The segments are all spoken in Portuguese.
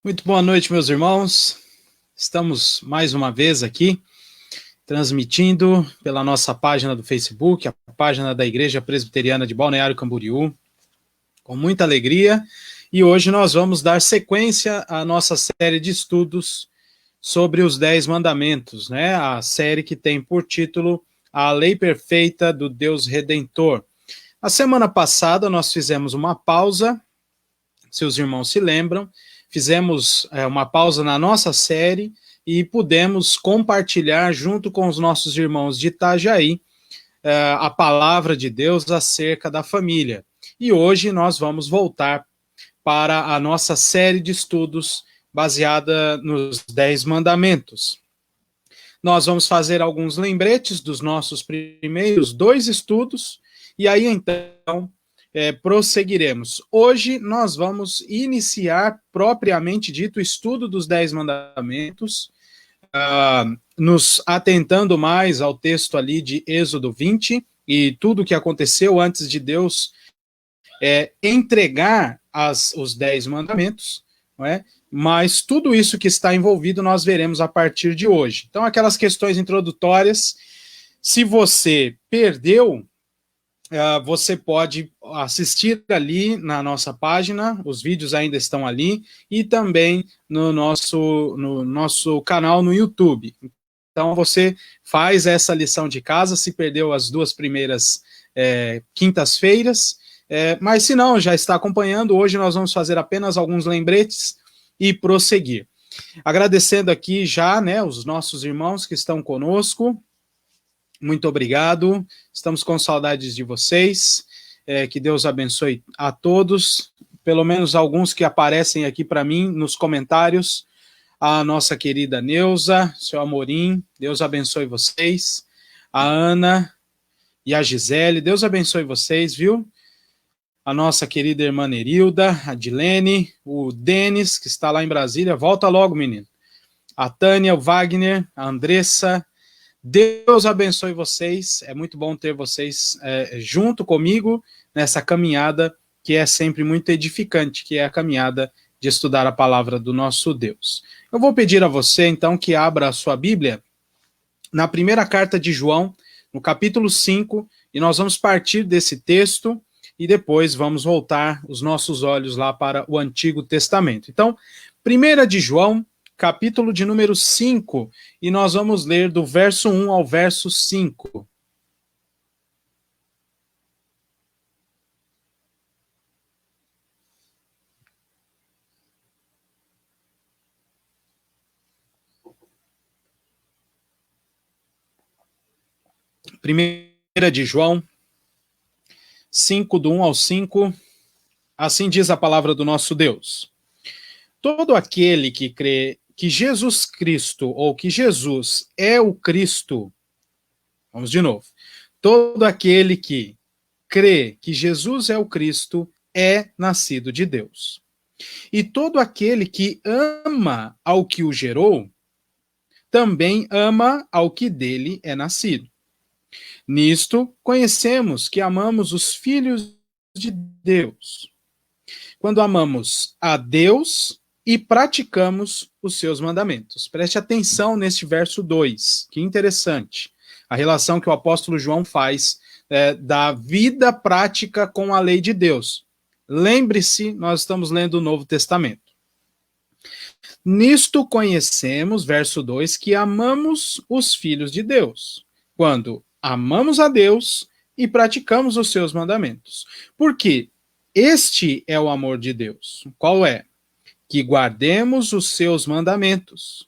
Muito boa noite, meus irmãos. Estamos mais uma vez aqui, transmitindo pela nossa página do Facebook, a página da Igreja Presbiteriana de Balneário Camboriú, com muita alegria. E hoje nós vamos dar sequência à nossa série de estudos sobre os 10 mandamentos, né? A série que tem por título A Lei Perfeita do Deus Redentor. A semana passada nós fizemos uma pausa, se os irmãos se lembram, fizemos uma pausa na nossa série e pudemos compartilhar junto com os nossos irmãos de Itajaí a palavra de Deus acerca da família. E hoje nós vamos voltar para a nossa série de estudos baseada nos 10 mandamentos. Nós vamos fazer alguns lembretes dos nossos primeiros 2 estudos e aí então prosseguiremos. Hoje nós vamos iniciar, propriamente dito, o estudo dos 10 mandamentos, nos atentando mais ao texto ali de Êxodo 20 e tudo o que aconteceu antes de Deus entregar os 10 mandamentos, não é? Mas tudo isso que está envolvido nós veremos a partir de hoje. Então, aquelas questões introdutórias, se você perdeu, você pode assistir ali na nossa página, os vídeos ainda estão ali, e também no nosso canal no YouTube. Então, você faz essa lição de casa, se perdeu as 2 primeiras quintas-feiras, mas se não, já está acompanhando, hoje nós vamos fazer apenas alguns lembretes e prosseguir. Agradecendo aqui já, né, os nossos irmãos que estão conosco, muito obrigado, estamos com saudades de vocês, que Deus abençoe a todos, pelo menos alguns que aparecem aqui para mim nos comentários, a nossa querida Neuza, seu Amorim, Deus abençoe vocês, a Ana e a Gisele, Deus abençoe vocês, viu? A nossa querida irmã Nerilda, a Dilene, o Denis, que está lá em Brasília, volta logo, menino. A Tânia, o Wagner, a Andressa, Deus abençoe vocês, é muito bom ter vocês junto comigo nessa caminhada que é sempre muito edificante, que é a caminhada de estudar a palavra do nosso Deus. Eu vou pedir a você, então, que abra a sua Bíblia na primeira carta de João, no capítulo 5, e nós vamos partir desse texto e depois vamos voltar os nossos olhos lá para o Antigo Testamento. Então, 1 de João, capítulo de número 5, e nós vamos ler do verso 1 ao verso 5. Primeira de João 5, do 1 ao 5, assim diz a palavra do nosso Deus. Todo aquele que crê que Jesus Cristo, ou que Jesus é o Cristo, vamos de novo, todo aquele que crê que Jesus é o Cristo é nascido de Deus. E todo aquele que ama ao que o gerou, também ama ao que dele é nascido. Nisto conhecemos que amamos os filhos de Deus, quando amamos a Deus e praticamos os seus mandamentos. Preste atenção neste verso 2, que interessante. A relação que o apóstolo João faz da vida prática com a lei de Deus. Lembre-se, nós estamos lendo o Novo Testamento. Nisto conhecemos, verso 2, que amamos os filhos de Deus, quando amamos a Deus e praticamos os seus mandamentos. Porque este é o amor de Deus. Qual é? Que guardemos os seus mandamentos.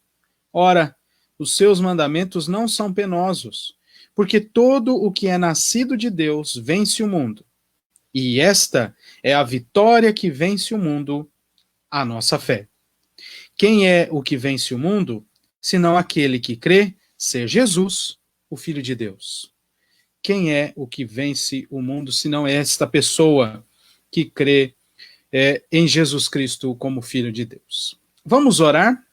Ora, os seus mandamentos não são penosos, porque todo o que é nascido de Deus vence o mundo. E esta é a vitória que vence o mundo, a nossa fé. Quem é o que vence o mundo, senão aquele que crê ser Jesus, o Filho de Deus? Quem é o que vence o mundo, senão esta pessoa que crê em Jesus Cristo como Filho de Deus? Vamos orar?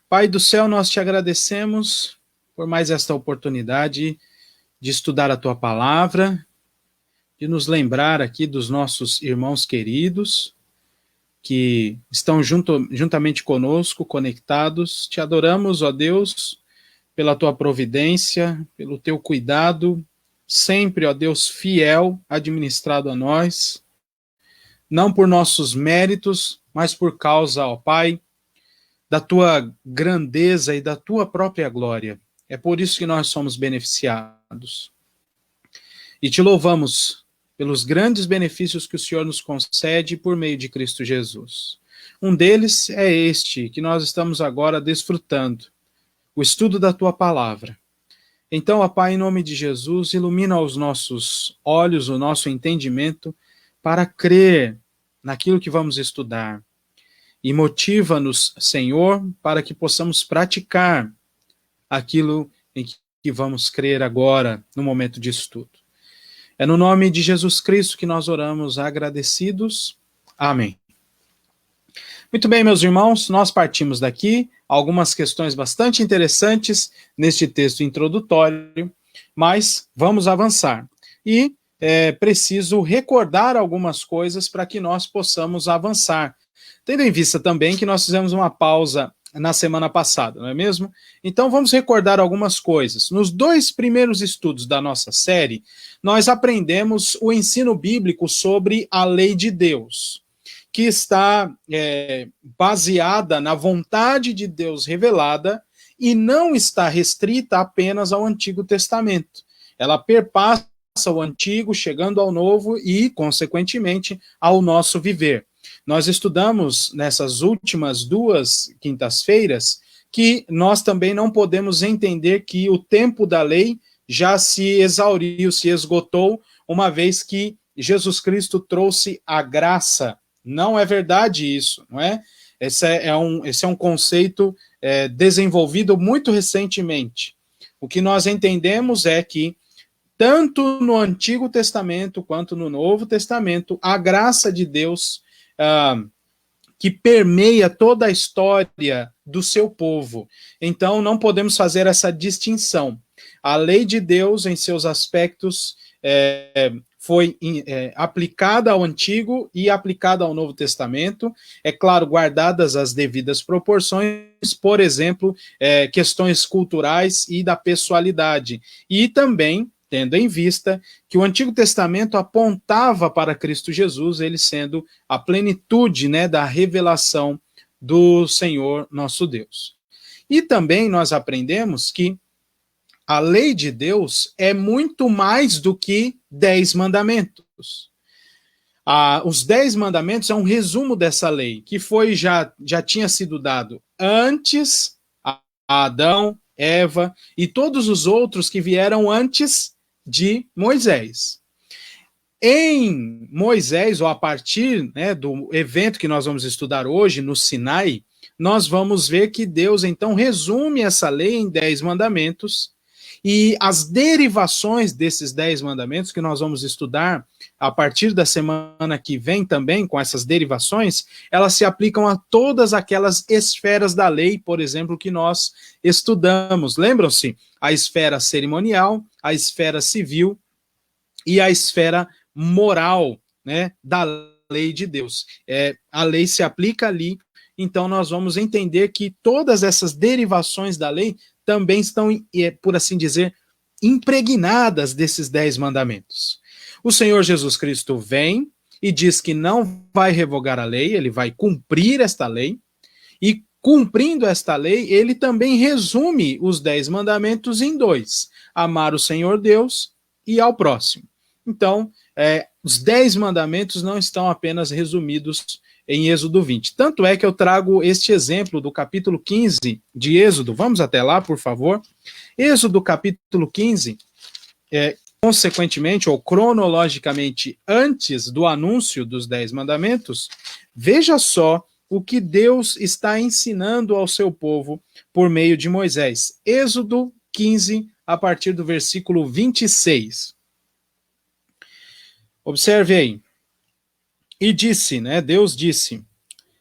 Pai do céu, nós te agradecemos por mais esta oportunidade de estudar a tua palavra, de nos lembrar aqui dos nossos irmãos queridos, que estão juntamente conosco, conectados. Te adoramos, ó Deus, pela tua providência, pelo teu cuidado, sempre, ó Deus, fiel, administrado a nós, não por nossos méritos, mas por causa, ó Pai, da tua grandeza e da tua própria glória. É por isso que nós somos beneficiados. E te louvamos pelos grandes benefícios que o Senhor nos concede por meio de Cristo Jesus. Um deles é este, que nós estamos agora desfrutando, o estudo da tua palavra. Então, ó Pai, em nome de Jesus, ilumina os nossos olhos, o nosso entendimento, para crer naquilo que vamos estudar. E motiva-nos, Senhor, para que possamos praticar aquilo em que vamos crer agora, no momento de estudo. É no nome de Jesus Cristo que nós oramos agradecidos. Amém. Muito bem, meus irmãos, nós partimos daqui algumas questões bastante interessantes neste texto introdutório, mas vamos avançar. E é preciso recordar algumas coisas para que nós possamos avançar. Tendo em vista também que nós fizemos uma pausa na semana passada, não é mesmo? Então vamos recordar algumas coisas. Nos 2 primeiros estudos da nossa série, nós aprendemos o ensino bíblico sobre a lei de Deus, que está baseada na vontade de Deus revelada e não está restrita apenas ao Antigo Testamento. Ela perpassa o Antigo, chegando ao Novo e, consequentemente, ao nosso viver. Nós estudamos nessas últimas 2 quintas-feiras que nós também não podemos entender que o tempo da lei já se exauriu, se esgotou, uma vez que Jesus Cristo trouxe a graça. Não é verdade isso, não é? Esse é um conceito desenvolvido muito recentemente. O que nós entendemos é que, tanto no Antigo Testamento quanto no Novo Testamento, a graça de Deus que permeia toda a história do seu povo. Então, não podemos fazer essa distinção. A lei de Deus, em seus aspectos, foi aplicada ao Antigo e aplicada ao Novo Testamento. É claro, guardadas as devidas proporções, por exemplo, questões culturais e da pessoalidade. E também tendo em vista que o Antigo Testamento apontava para Cristo Jesus, ele sendo a plenitude, da revelação do Senhor nosso Deus. E também nós aprendemos que a lei de Deus é muito mais do que 10 mandamentos. Os 10 mandamentos é um resumo dessa lei, que já tinha sido dado antes a Adão, Eva e todos os outros que vieram antes de Moisés. Em Moisés, ou a partir do evento que nós vamos estudar hoje, no Sinai, nós vamos ver que Deus, então, resume essa lei em 10 mandamentos, e as derivações desses 10 mandamentos, que nós vamos estudar a partir da semana que vem também, com essas derivações, elas se aplicam a todas aquelas esferas da lei, por exemplo, que nós estudamos. Lembram-se? A esfera cerimonial, a esfera civil e a esfera moral, da lei de Deus. A lei se aplica ali, então nós vamos entender que todas essas derivações da lei também estão, por assim dizer, impregnadas desses 10 mandamentos. O Senhor Jesus Cristo vem e diz que não vai revogar a lei, ele vai cumprir esta lei, e cumprindo esta lei, ele também resume os 10 mandamentos em 2: amar o Senhor Deus e ao próximo. Então, os 10 mandamentos não estão apenas resumidos em Êxodo 20. Tanto é que eu trago este exemplo do capítulo 15 de Êxodo. Vamos até lá, por favor. Êxodo capítulo 15, consequentemente, ou cronologicamente, antes do anúncio dos 10 mandamentos, veja só o que Deus está ensinando ao seu povo por meio de Moisés. Êxodo 15, a partir do versículo 26. Observe aí. E disse, Deus disse: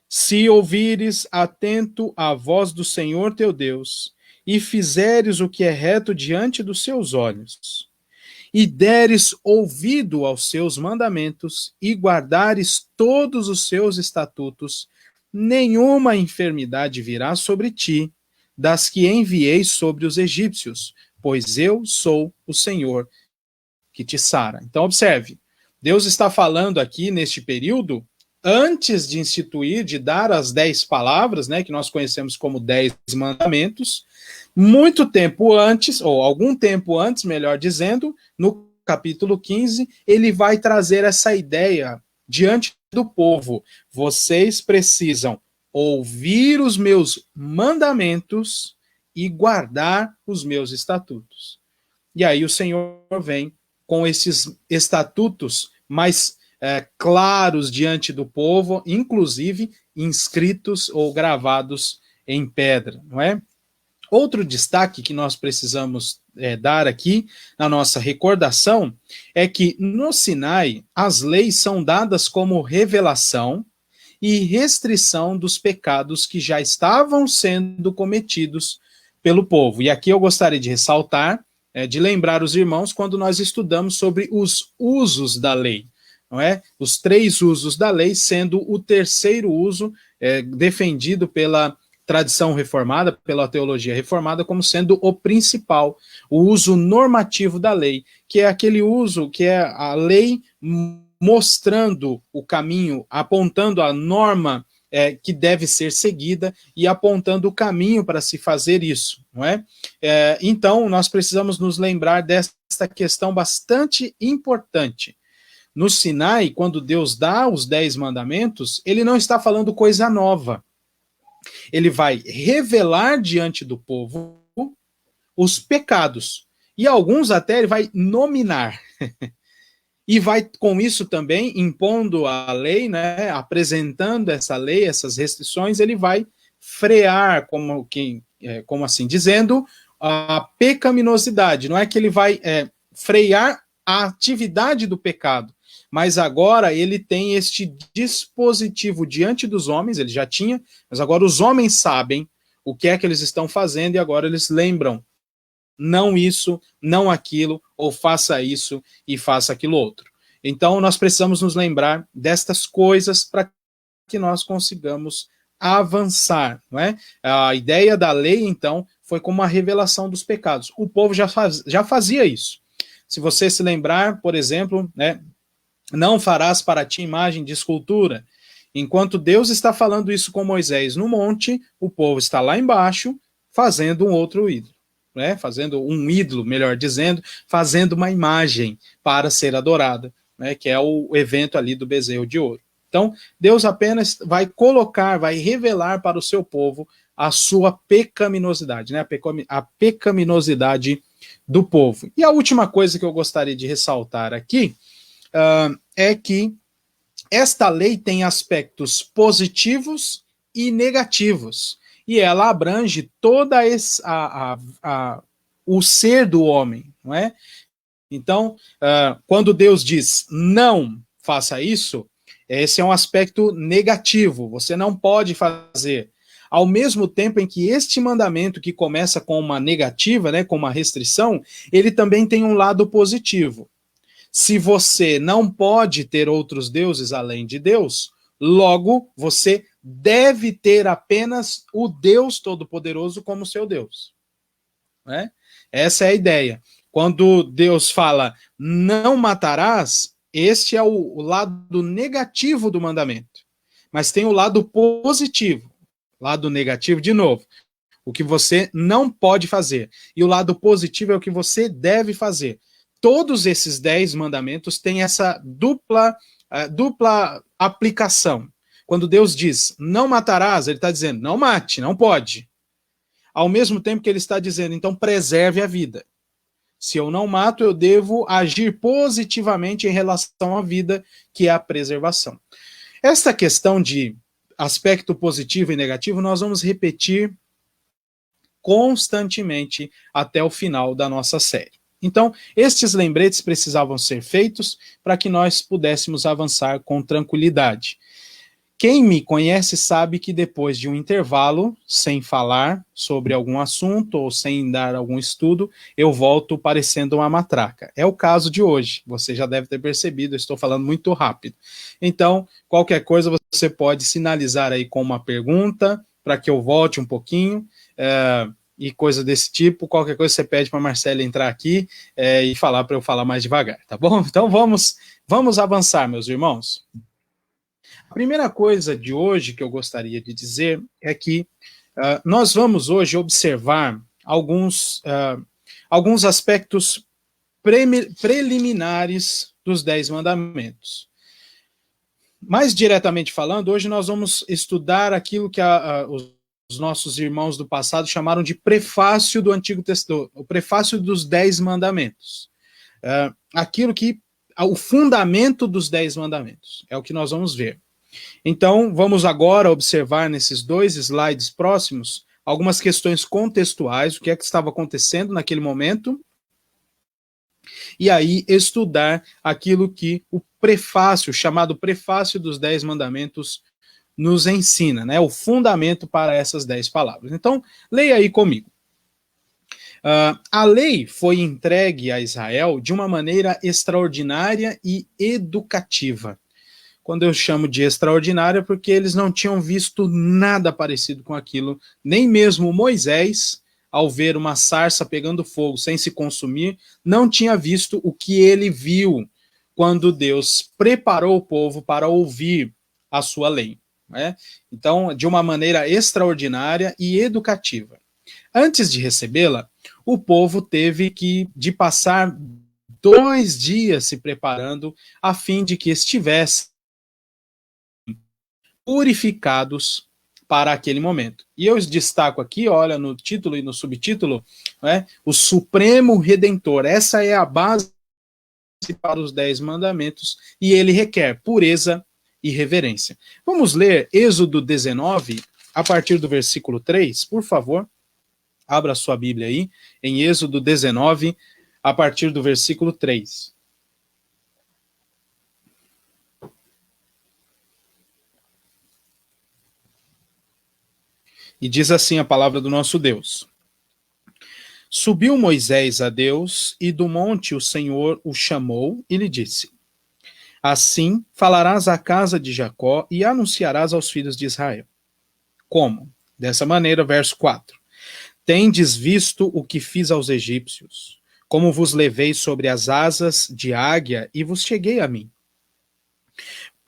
se ouvires atento a voz do Senhor teu Deus, e fizeres o que é reto diante dos seus olhos, e deres ouvido aos seus mandamentos, e guardares todos os seus estatutos, nenhuma enfermidade virá sobre ti, das que enviei sobre os egípcios, pois eu sou o Senhor que te sara. Então, observe, Deus está falando aqui neste período, antes de instituir, de dar as 10 palavras, né, que nós conhecemos como 10 mandamentos, muito tempo antes, ou algum tempo antes, melhor dizendo, no capítulo 15, ele vai trazer essa ideia diante do povo. Vocês precisam ouvir os meus mandamentos e guardar os meus estatutos. E aí o Senhor vem com esses estatutos mais claros diante do povo, inclusive inscritos ou gravados em pedra, não é? Outro destaque que nós precisamos dar aqui na nossa recordação é que no Sinai as leis são dadas como revelação e restrição dos pecados que já estavam sendo cometidos pelo povo. E aqui eu gostaria de ressaltar, de lembrar os irmãos quando nós estudamos sobre os usos da lei, não é? Os 3 usos da lei, sendo o terceiro uso defendido pela tradição reformada, pela teologia reformada, como sendo o principal, o uso normativo da lei, que é aquele uso que é a lei mostrando o caminho, apontando a norma que deve ser seguida e apontando o caminho para se fazer isso, não é? Então, nós precisamos nos lembrar desta questão bastante importante. No Sinai, quando Deus dá os 10 mandamentos, ele não está falando coisa nova. Ele vai revelar diante do povo os pecados. E alguns até ele vai nominar. E vai, com isso também, impondo a lei, né, apresentando essa lei, essas restrições, ele vai frear, como assim, dizendo, a pecaminosidade. Não é que ele vai frear a atividade do pecado, mas agora ele tem este dispositivo diante dos homens, ele já tinha, mas agora os homens sabem o que é que eles estão fazendo e agora eles lembram, não isso, não aquilo, ou faça isso e faça aquilo outro. Então nós precisamos nos lembrar destas coisas para que nós consigamos avançar, não é? A ideia da lei, então, foi como a revelação dos pecados. O povo já fazia isso. Se você se lembrar, por exemplo, né, não farás para ti imagem de escultura. Enquanto Deus está falando isso com Moisés no monte, o povo está lá embaixo fazendo um outro ídolo, né? Fazendo um ídolo, melhor dizendo, fazendo uma imagem para ser adorada, né? Que é o evento ali do bezerro de ouro. Então, Deus apenas vai colocar, vai revelar para o seu povo a sua pecaminosidade, né? A pecaminosidade do povo. E a última coisa que eu gostaria de ressaltar aqui é que esta lei tem aspectos positivos e negativos, e ela abrange toda o ser do homem, não é? Então, quando Deus diz não faça isso, esse é um aspecto negativo, você não pode fazer. Ao mesmo tempo em que este mandamento, que começa com uma negativa, né, com uma restrição, ele também tem um lado positivo. Se você não pode ter outros deuses além de Deus, logo você deve ter apenas o Deus Todo-Poderoso como seu Deus. Né? Essa é a ideia. Quando Deus fala, não matarás, este é o lado negativo do mandamento. Mas tem o lado positivo. Lado negativo, de novo, o que você não pode fazer. E o lado positivo é o que você deve fazer. Todos esses 10 mandamentos têm essa dupla aplicação. Quando Deus diz, não matarás, ele está dizendo, não mate, não pode. Ao mesmo tempo que ele está dizendo, então preserve a vida. Se eu não mato, eu devo agir positivamente em relação à vida, que é a preservação. Essa questão de aspecto positivo e negativo, nós vamos repetir constantemente até o final da nossa série. Então, estes lembretes precisavam ser feitos para que nós pudéssemos avançar com tranquilidade. Quem me conhece sabe que depois de um intervalo, sem falar sobre algum assunto ou sem dar algum estudo, eu volto parecendo uma matraca. É o caso de hoje. Você já deve ter percebido, eu estou falando muito rápido. Então, qualquer coisa você pode sinalizar aí com uma pergunta para que eu volte um pouquinho. E coisa desse tipo, qualquer coisa você pede para a Marcela entrar aqui e falar para eu falar mais devagar, tá bom? Então vamos avançar, meus irmãos. A primeira coisa de hoje que eu gostaria de dizer é que nós vamos hoje observar alguns aspectos preliminares dos 10 mandamentos. Mais diretamente falando, hoje nós vamos estudar aquilo que os nossos irmãos do passado chamaram de prefácio do Antigo Testamento, o prefácio dos 10 mandamentos. Aquilo que o fundamento dos 10 mandamentos é o que nós vamos ver. Então, vamos agora observar nesses 2 slides próximos algumas questões contextuais, o que é que estava acontecendo naquele momento, e aí estudar aquilo que o prefácio, chamado prefácio dos 10 mandamentos, nos ensina, né? O fundamento para essas 10 palavras. Então, leia aí comigo. A lei foi entregue a Israel de uma maneira extraordinária e educativa. Quando eu chamo de extraordinária, porque eles não tinham visto nada parecido com aquilo, nem mesmo Moisés, ao ver uma sarça pegando fogo sem se consumir, não tinha visto o que ele viu quando Deus preparou o povo para ouvir a sua lei. Né? Então, de uma maneira extraordinária e educativa. Antes de recebê-la, o povo teve de passar 2 dias se preparando a fim de que estivesse purificados para aquele momento. E eu destaco aqui, olha, no título e no subtítulo, né, o Supremo Redentor. Essa é a base para os 10 mandamentos e ele requer pureza e reverência. Vamos ler Êxodo 19, a partir do versículo 3, por favor. Abra sua Bíblia aí, em Êxodo 19, a partir do versículo 3. E diz assim a palavra do nosso Deus. Subiu Moisés a Deus, e do monte o Senhor o chamou e lhe disse: Assim falarás à casa de Jacó e anunciarás aos filhos de Israel. Como? Dessa maneira, verso 4. Tendes visto o que fiz aos egípcios, como vos levei sobre as asas de águia e vos cheguei a mim.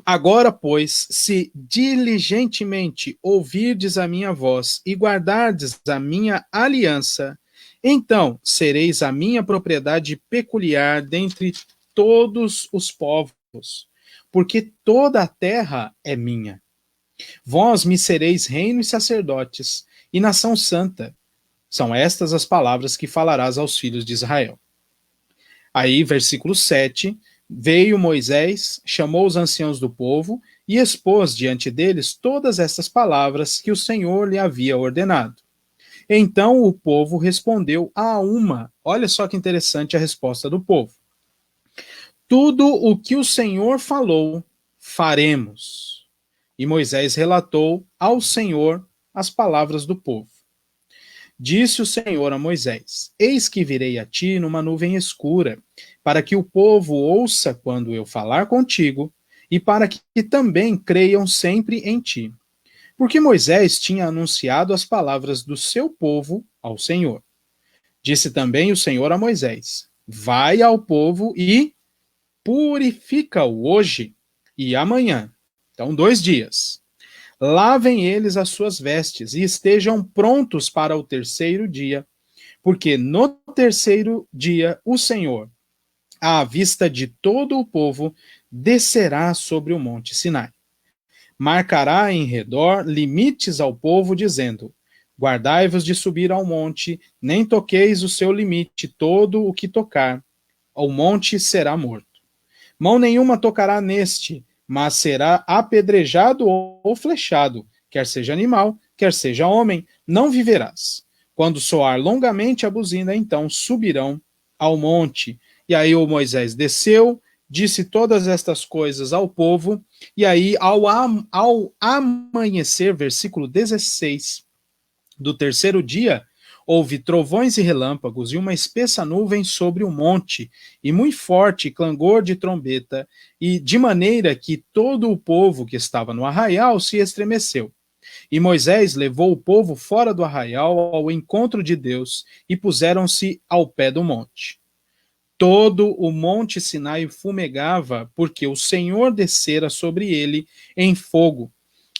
Agora, pois, se diligentemente ouvirdes a minha voz e guardardes a minha aliança, então sereis a minha propriedade peculiar dentre todos os povos, porque toda a terra é minha. Vós me sereis reino e sacerdotes, e nação santa. São estas as palavras que falarás aos filhos de Israel. Aí, versículo 7... Veio Moisés, chamou os anciãos do povo e expôs diante deles todas estas palavras que o Senhor lhe havia ordenado. Então o povo respondeu a uma. Olha só que interessante a resposta do povo. Tudo o que o Senhor falou, faremos. E Moisés relatou ao Senhor as palavras do povo. Disse o Senhor a Moisés: Eis que virei a ti numa nuvem escura, para que o povo ouça quando eu falar contigo, e para que também creiam sempre em ti. Porque Moisés tinha anunciado as palavras do seu povo ao Senhor. Disse também o Senhor a Moisés: Vai ao povo e purifica-o hoje e amanhã. Então, 2 dias. Lavem eles as suas vestes e estejam prontos para o 3º dia, porque no 3º dia o Senhor, à vista de todo o povo, descerá sobre o monte Sinai. Marcará em redor limites ao povo, dizendo: Guardai-vos de subir ao monte, nem toqueis o seu limite, todo o que tocar, o monte será morto. Mão nenhuma tocará neste, mas será apedrejado ou flechado, quer seja animal, quer seja homem, não viverás. Quando soar longamente a buzina, então subirão ao monte. E aí o Moisés desceu disse todas estas coisas ao povo, e aí, ao amanhecer, versículo 16, do terceiro dia, houve trovões e relâmpagos, e uma espessa nuvem sobre o monte, e muito forte clangor de trombeta, e de maneira que todo o povo que estava no arraial se estremeceu. E Moisés levou o povo fora do arraial ao encontro de Deus, e puseram-se ao pé do monte. Todo o monte Sinai fumegava, porque o Senhor descera sobre ele em fogo,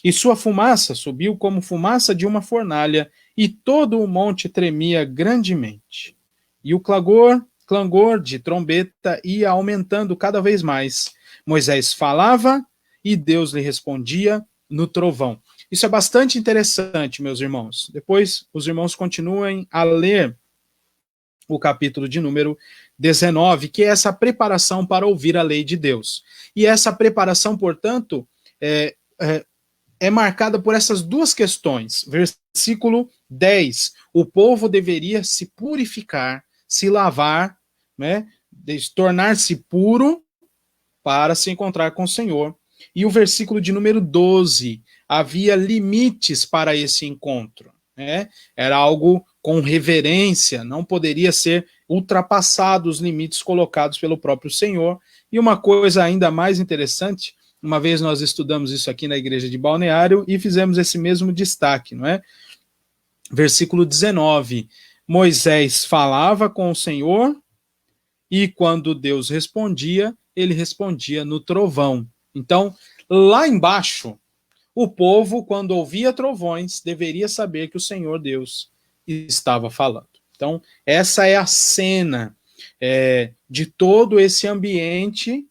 e sua fumaça subiu como fumaça de uma fornalha, e todo o monte tremia grandemente. E o clangor de trombeta ia aumentando cada vez mais. Moisés falava e Deus lhe respondia no trovão. Isso é bastante interessante, meus irmãos. Depois os irmãos continuem a ler o capítulo de número 19, que é essa preparação para ouvir a lei de Deus. E essa preparação, portanto, é marcada por essas duas questões. Versículo 10, o povo deveria se purificar, se lavar, né, tornar-se puro para se encontrar com o Senhor. E o versículo de número 12, havia limites para esse encontro, né? Era algo com reverência, não poderia ser ultrapassado os limites colocados pelo próprio Senhor. E uma coisa ainda mais interessante, uma vez nós estudamos isso aqui na igreja de Balneário e fizemos esse mesmo destaque, não é? Versículo 19, Moisés falava com o Senhor e quando Deus respondia, ele respondia no trovão. Então, lá embaixo, o povo, quando ouvia trovões, deveria saber que o Senhor Deus estava falando. Então, essa é a cena de todo esse ambiente,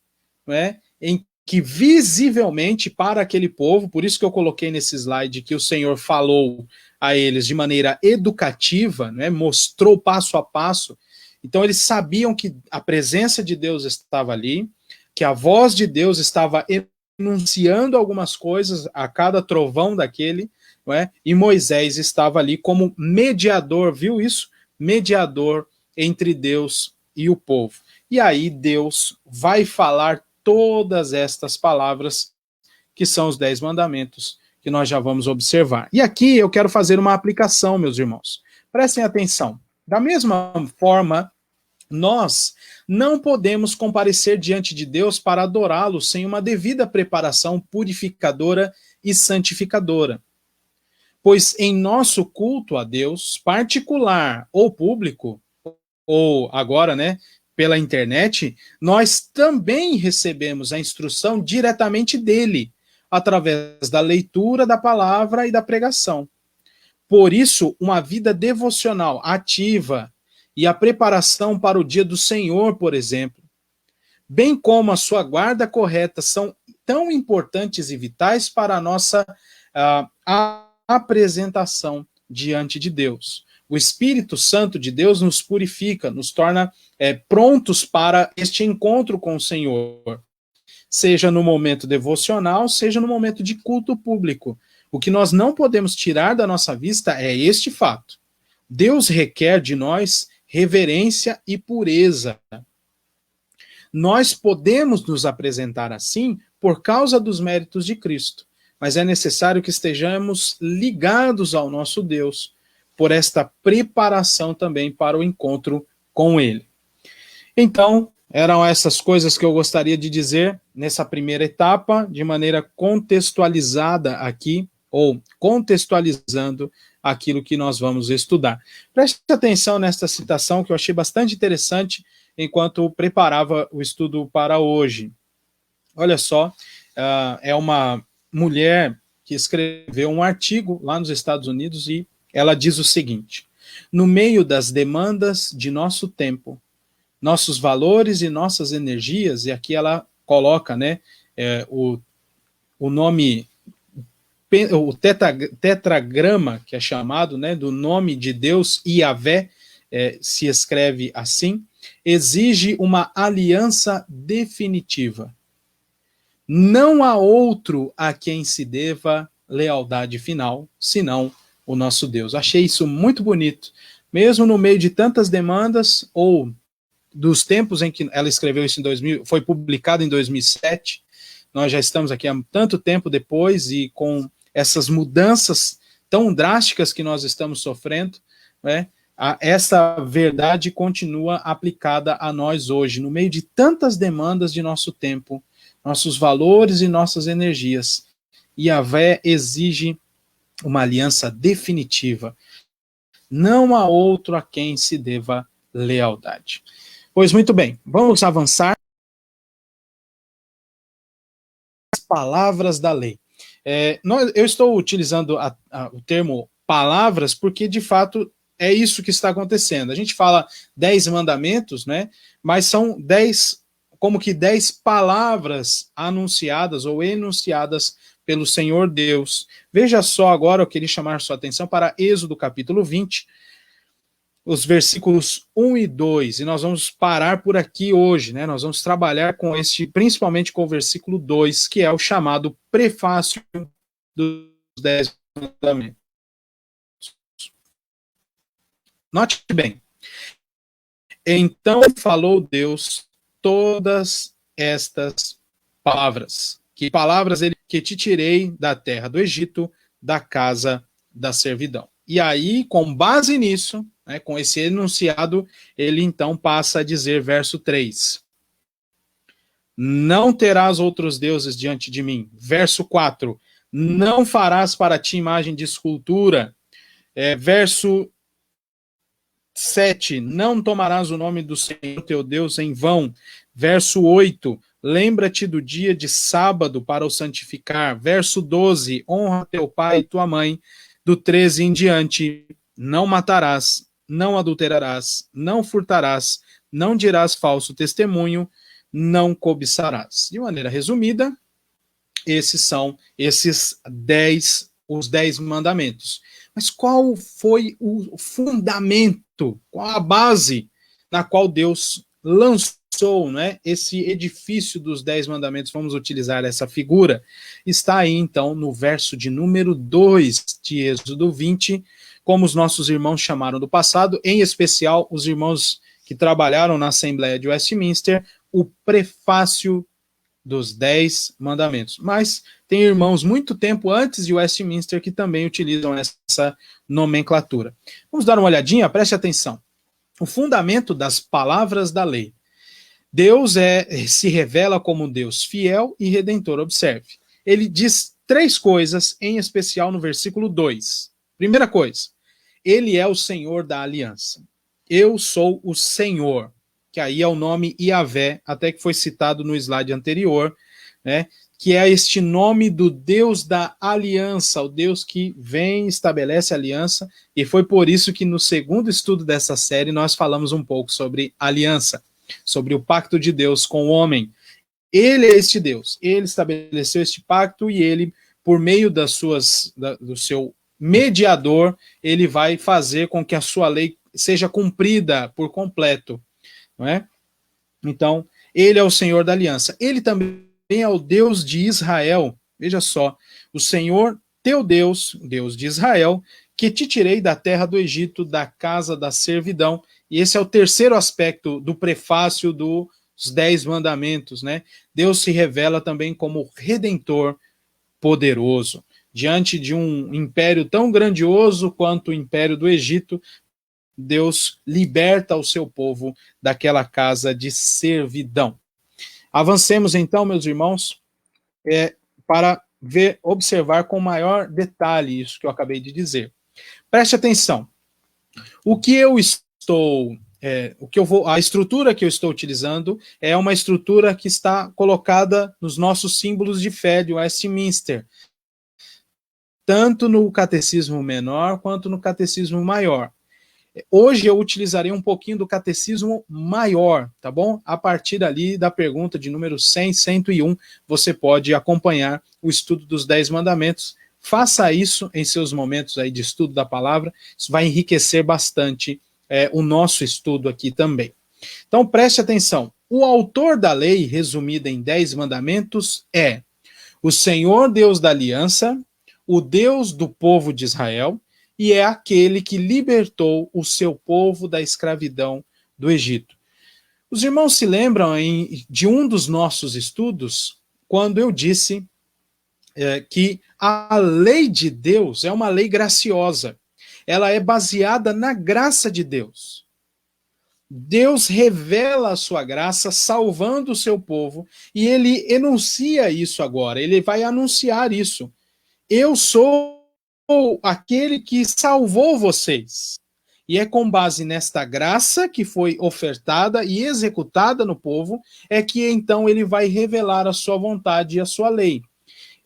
né, em que visivelmente para aquele povo, por isso que eu coloquei nesse slide que o Senhor falou a eles de maneira educativa, né, mostrou passo a passo. Então eles sabiam que a presença de Deus estava ali, que a voz de Deus estava enunciando algumas coisas a cada trovão daquele, não é? E Moisés estava ali como mediador, viu isso? Mediador entre Deus e o povo. E aí Deus vai falar todas estas palavras que são os 10 mandamentos que nós já vamos observar. E aqui eu quero fazer uma aplicação, meus irmãos. Prestem atenção. Da mesma forma, nós não podemos comparecer diante de Deus para adorá-lo sem uma devida preparação purificadora e santificadora. Pois em nosso culto a Deus, particular ou público, ou agora, né, pela internet, nós também recebemos a instrução diretamente dele, através da leitura da palavra e da pregação. Por isso, uma vida devocional ativa e a preparação para o dia do Senhor, por exemplo, bem como a sua guarda correta, são tão importantes e vitais para a nossa apresentação diante de Deus. O Espírito Santo de Deus nos purifica, nos torna prontos para este encontro com o Senhor, seja no momento devocional, seja no momento de culto público. O que nós não podemos tirar da nossa vista é este fato. Deus requer de nós reverência e pureza. Nós podemos nos apresentar assim por causa dos méritos de Cristo, mas é necessário que estejamos ligados ao nosso Deus por esta preparação também para o encontro com Ele. Então, eram essas coisas que eu gostaria de dizer nessa primeira etapa, de maneira contextualizada aqui, ou contextualizando aquilo que nós vamos estudar. Preste atenção nesta citação que eu achei bastante interessante enquanto preparava o estudo para hoje. Olha só, é uma mulher que escreveu um artigo lá nos Estados Unidos e ela diz o seguinte: no meio das demandas de nosso tempo, nossos valores e nossas energias, e aqui ela coloca, né, o nome, o tetragrama, que é chamado, né, do nome de Deus, Yahvé, se escreve assim, exige uma aliança definitiva. Não há outro a quem se deva lealdade final, senão o nosso Deus. Achei isso muito bonito. Mesmo no meio de tantas demandas, ou dos tempos em que ela escreveu isso em 2000, foi publicado em 2007. Nós já estamos aqui há tanto tempo depois e com essas mudanças tão drásticas que nós estamos sofrendo, né? Essa verdade continua aplicada a nós hoje, no meio de tantas demandas de nosso tempo, nossos valores e nossas energias. Yahvé exige uma aliança definitiva. Não há outro a quem se deva lealdade. Pois muito bem, vamos avançar. As palavras da lei. Eu estou utilizando o termo palavras porque, de fato, é isso que está acontecendo. A gente fala 10 mandamentos, né? Mas são 10, como que 10 palavras anunciadas ou enunciadas pelo Senhor Deus. Veja só agora, eu queria chamar sua atenção para Êxodo capítulo 20, os versículos 1 e 2, e nós vamos parar por aqui hoje, né? Nós vamos trabalhar com principalmente com o versículo 2, que é o chamado prefácio dos 10 mandamentos. Note bem. Então falou Deus todas estas palavras. Que palavras ele que te tirei da terra do Egito, da casa da servidão. E aí, com base nisso, né, com esse enunciado, ele então passa a dizer, verso 3. Não terás outros deuses diante de mim. Verso 4. Não farás para ti imagem de escultura. Verso 7. Não tomarás o nome do Senhor teu Deus em vão. Verso 8. Lembra-te do dia de sábado para o santificar. Verso 12. Honra teu pai e tua mãe. Do 13 em diante. Não matarás, não adulterarás, não furtarás, não dirás falso testemunho, não cobiçarás. De maneira resumida, esses são os 10 mandamentos. Mas qual foi o fundamento, qual a base na qual Deus lançou, né, esse edifício dos 10 mandamentos? Vamos utilizar essa figura. Está aí, então, no verso de número 2 de Êxodo 20, como os nossos irmãos chamaram do passado, em especial os irmãos que trabalharam na Assembleia de Westminster, o prefácio dos 10 mandamentos. Mas tem irmãos muito tempo antes de Westminster que também utilizam essa nomenclatura. Vamos dar uma olhadinha, preste atenção. O fundamento das palavras da lei. Deus se revela como Deus fiel e redentor. Observe. Ele diz 3 coisas, em especial no versículo 2. Primeira coisa, ele é o Senhor da aliança. Eu sou o Senhor, que aí é o nome Yahvé, até que foi citado no slide anterior, né? Que é este nome do Deus da aliança, o Deus que vem e estabelece aliança, e foi por isso que no segundo estudo dessa série nós falamos um pouco sobre aliança, sobre o pacto de Deus com o homem. Ele é este Deus, ele estabeleceu este pacto e ele, por meio do seu mediador, ele vai fazer com que a sua lei seja cumprida por completo, não é? Então, ele é o Senhor da aliança. Ele também é o Deus de Israel. Veja só, o Senhor teu Deus, Deus de Israel, que te tirei da terra do Egito, da casa da servidão. E esse é o terceiro aspecto do prefácio dos 10 mandamentos, né? Deus se revela também como redentor poderoso. Diante de um império tão grandioso quanto o império do Egito, Deus liberta o seu povo daquela casa de servidão. Avancemos então, meus irmãos, para observar com maior detalhe isso que eu acabei de dizer. Preste atenção. A estrutura que eu estou utilizando é uma estrutura que está colocada nos nossos símbolos de fé de Westminster, tanto no catecismo menor quanto no catecismo maior. Hoje eu utilizarei um pouquinho do catecismo maior, tá bom? A partir ali da pergunta de número 100, 101, você pode acompanhar o estudo dos 10 mandamentos. Faça isso em seus momentos aí de estudo da palavra, isso vai enriquecer bastante o nosso estudo aqui também. Então preste atenção, o autor da lei, resumida em 10 mandamentos, é o Senhor Deus da aliança, o Deus do povo de Israel, e é aquele que libertou o seu povo da escravidão do Egito. Os irmãos se lembram de um dos nossos estudos, quando eu disse que a lei de Deus é uma lei graciosa. Ela é baseada na graça de Deus. Deus revela a sua graça salvando o seu povo e ele enuncia isso agora, ele vai anunciar isso. Eu sou aquele que salvou vocês. E é com base nesta graça que foi ofertada e executada no povo, é que então ele vai revelar a sua vontade e a sua lei.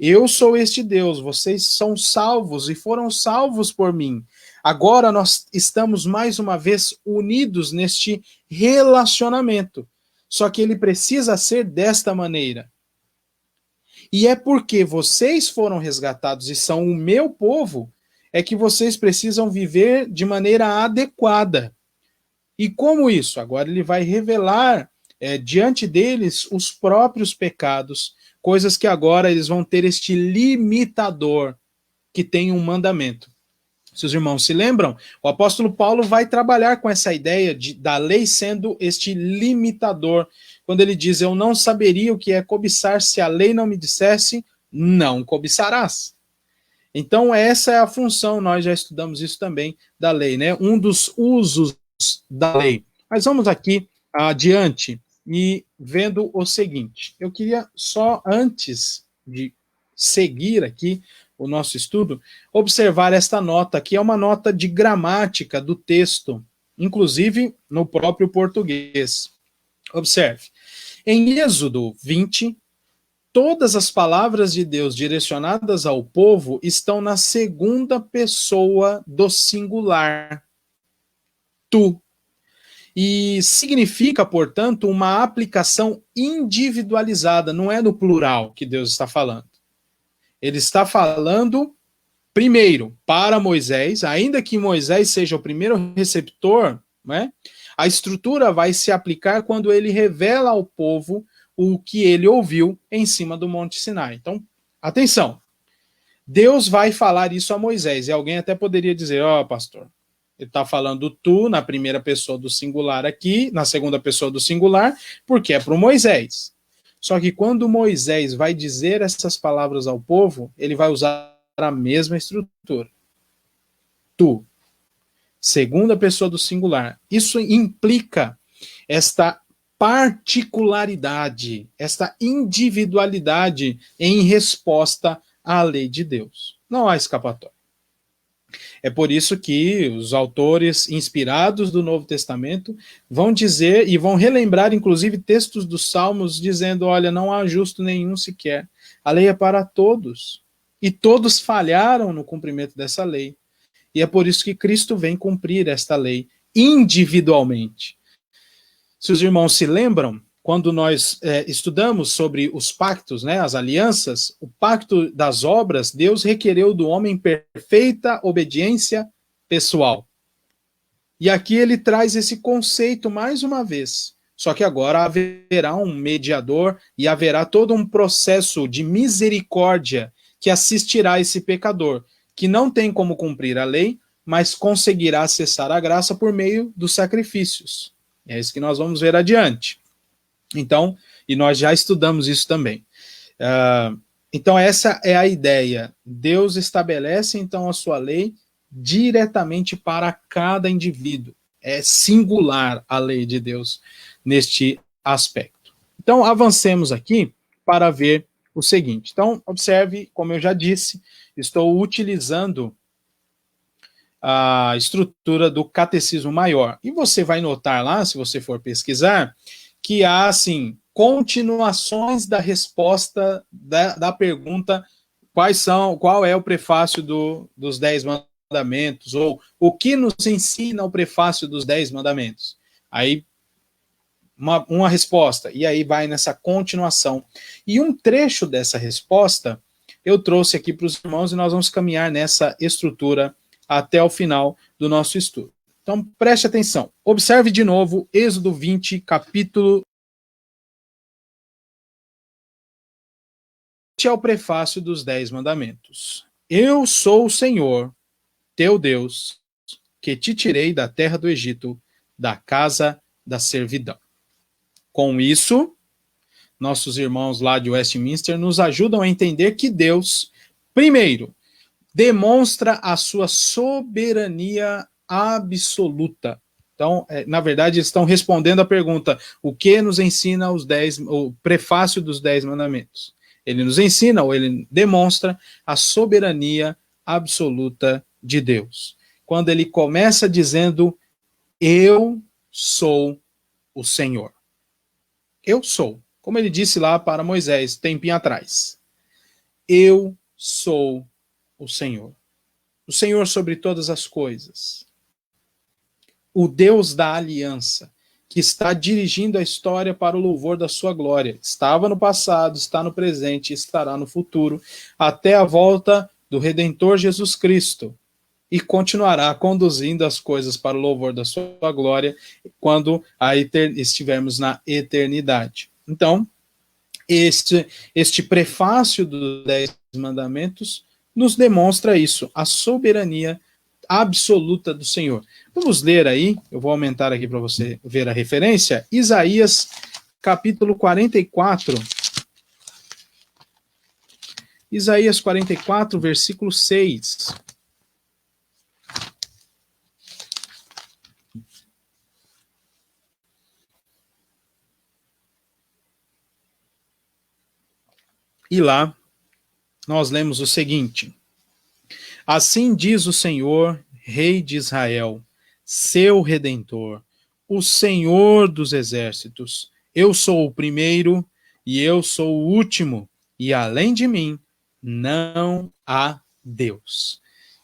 Eu sou este Deus, vocês são salvos e foram salvos por mim. Agora nós estamos mais uma vez unidos neste relacionamento. Só que ele precisa ser desta maneira. E é porque vocês foram resgatados e são o meu povo, é que vocês precisam viver de maneira adequada. E como isso? Agora ele vai revelar diante deles os próprios pecados, coisas que agora eles vão ter este limitador que tem um mandamento. Se os irmãos se lembram, o apóstolo Paulo vai trabalhar com essa ideia da lei sendo este limitador, quando ele diz, eu não saberia o que é cobiçar se a lei não me dissesse, não cobiçarás. Então essa é a função, nós já estudamos isso também da lei, né? Um dos usos da lei. Mas vamos aqui adiante e vendo o seguinte. Eu queria só, antes de seguir aqui o nosso estudo, observar esta nota, que é uma nota de gramática do texto, inclusive no próprio português. Observe. Em Êxodo 20, todas as palavras de Deus direcionadas ao povo estão na segunda pessoa do singular. Tu. E significa, portanto, uma aplicação individualizada, não é no plural que Deus está falando. Ele está falando, primeiro, para Moisés, ainda que Moisés seja o primeiro receptor, né, a estrutura vai se aplicar quando ele revela ao povo o que ele ouviu em cima do Monte Sinai. Então, atenção, Deus vai falar isso a Moisés, e alguém até poderia dizer, pastor, ele está falando tu na primeira pessoa do singular aqui, na segunda pessoa do singular, porque é para o Moisés. Só que quando Moisés vai dizer essas palavras ao povo, ele vai usar a mesma estrutura. Tu, segunda pessoa do singular. Isso implica esta particularidade, esta individualidade em resposta à lei de Deus. Não há escapatória. É por isso que os autores inspirados do Novo Testamento vão dizer e vão relembrar, inclusive, textos dos Salmos, dizendo, olha, não há justo nenhum sequer. A lei é para todos. E todos falharam no cumprimento dessa lei. E é por isso que Cristo vem cumprir esta lei individualmente. Se os irmãos se lembram, quando nós estudamos sobre os pactos, né, as alianças, o pacto das obras, Deus requereu do homem perfeita obediência pessoal. E aqui ele traz esse conceito mais uma vez. Só que agora haverá um mediador e haverá todo um processo de misericórdia que assistirá esse pecador, que não tem como cumprir a lei, mas conseguirá acessar a graça por meio dos sacrifícios. É isso que nós vamos ver adiante. Então, e nós já estudamos isso também. Então, essa é a ideia. Deus estabelece, então, a sua lei diretamente para cada indivíduo. É singular a lei de Deus neste aspecto. Então, avancemos aqui para ver o seguinte. Então, observe, como eu já disse, estou utilizando a estrutura do Catecismo Maior. E você vai notar lá, se você for pesquisar, que há, assim, continuações da resposta da pergunta qual é o prefácio dos 10 mandamentos, ou o que nos ensina o prefácio dos 10 mandamentos. Aí, uma resposta, e aí vai nessa continuação. E um trecho dessa resposta eu trouxe aqui para os irmãos e nós vamos caminhar nessa estrutura até o final do nosso estudo. Então, preste atenção. Observe de novo Êxodo 20, capítulo. Este é o prefácio dos 10 mandamentos. Eu sou o Senhor, teu Deus, que te tirei da terra do Egito, da casa da servidão. Com isso, nossos irmãos lá de Westminster nos ajudam a entender que Deus, primeiro, demonstra a sua soberania absoluta. Então, na verdade, eles estão respondendo a pergunta: o que nos ensina o prefácio dos 10 mandamentos? Ele nos ensina, ou ele demonstra, a soberania absoluta de Deus. Quando ele começa dizendo: eu sou o Senhor. Eu sou. Como ele disse lá para Moisés, tempinho atrás. Eu sou o Senhor. O Senhor sobre todas as coisas. O Deus da aliança, que está dirigindo a história para o louvor da sua glória. Estava no passado, está no presente e estará no futuro, até a volta do Redentor Jesus Cristo. E continuará conduzindo as coisas para o louvor da sua glória quando estivermos na eternidade. Então, este prefácio dos 10 mandamentos nos demonstra isso, a soberania absoluta do Senhor. Vamos ler aí, eu vou aumentar aqui para você ver a referência, Isaías capítulo 44. Isaías 44, versículo 6. E lá nós lemos o seguinte: assim diz o Senhor, Rei de Israel, seu Redentor, o Senhor dos exércitos. Eu sou o primeiro e eu sou o último, e além de mim não há Deus.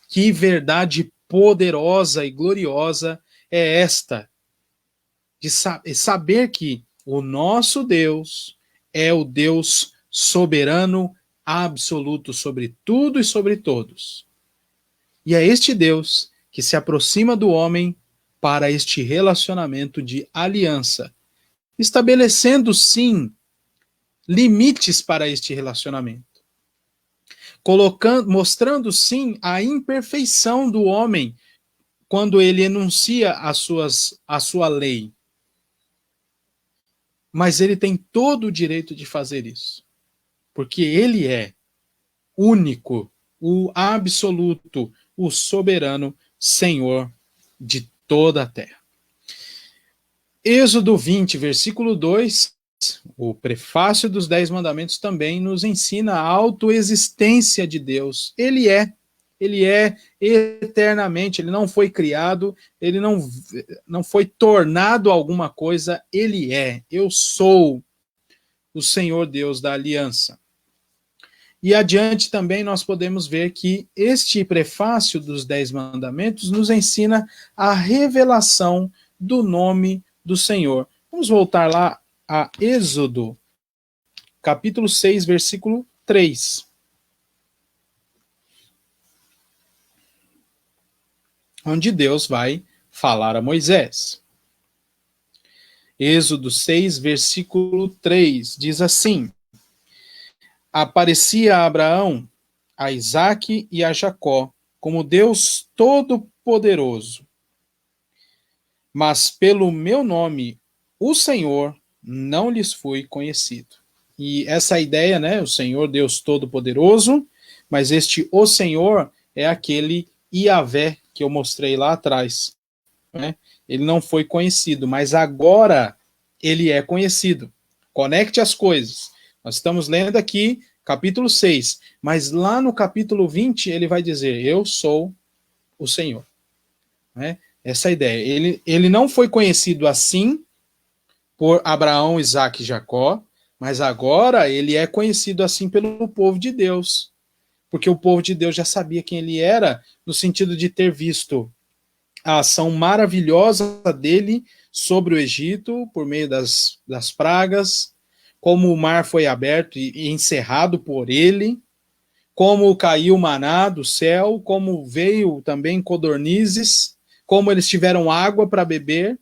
Que verdade poderosa e gloriosa é esta, de saber que o nosso Deus é o Deus soberano, absoluto sobre tudo e sobre todos. E é este Deus que se aproxima do homem para este relacionamento de aliança, estabelecendo, sim, limites para este relacionamento. Mostrando, sim, a imperfeição do homem quando ele enuncia a sua lei. Mas ele tem todo o direito de fazer isso. Porque ele é único, o absoluto, o soberano Senhor de toda a terra. Êxodo 20, versículo 2, o prefácio dos 10 mandamentos também nos ensina a autoexistência de Deus. Ele é eternamente, ele não foi criado, ele não foi tornado alguma coisa, ele é. Eu sou o Senhor Deus da aliança. E adiante também nós podemos ver que este prefácio dos 10 mandamentos nos ensina a revelação do nome do Senhor. Vamos voltar lá a Êxodo, capítulo 6, versículo 3. Onde Deus vai falar a Moisés. Êxodo 6, versículo 3, diz assim: aparecia a Abraão, a Isaque e a Jacó, como Deus Todo-Poderoso. Mas pelo meu nome, o Senhor, não lhes fui conhecido. E essa ideia, né, o Senhor Deus Todo-Poderoso, mas o Senhor é aquele Iavé que eu mostrei lá atrás. Né? Ele não foi conhecido, mas agora ele é conhecido. Conecte as coisas. Nós estamos lendo aqui capítulo 6, mas lá no capítulo 20 ele vai dizer: eu sou o Senhor. Né? Essa ideia. Ele não foi conhecido assim por Abraão, Isaque e Jacó, mas agora ele é conhecido assim pelo povo de Deus. Porque o povo de Deus já sabia quem ele era, no sentido de ter visto a ação maravilhosa dele sobre o Egito, por meio das pragas, como o mar foi aberto e encerrado por ele, como caiu maná do céu, como veio também codornizes, como eles tiveram água para beber,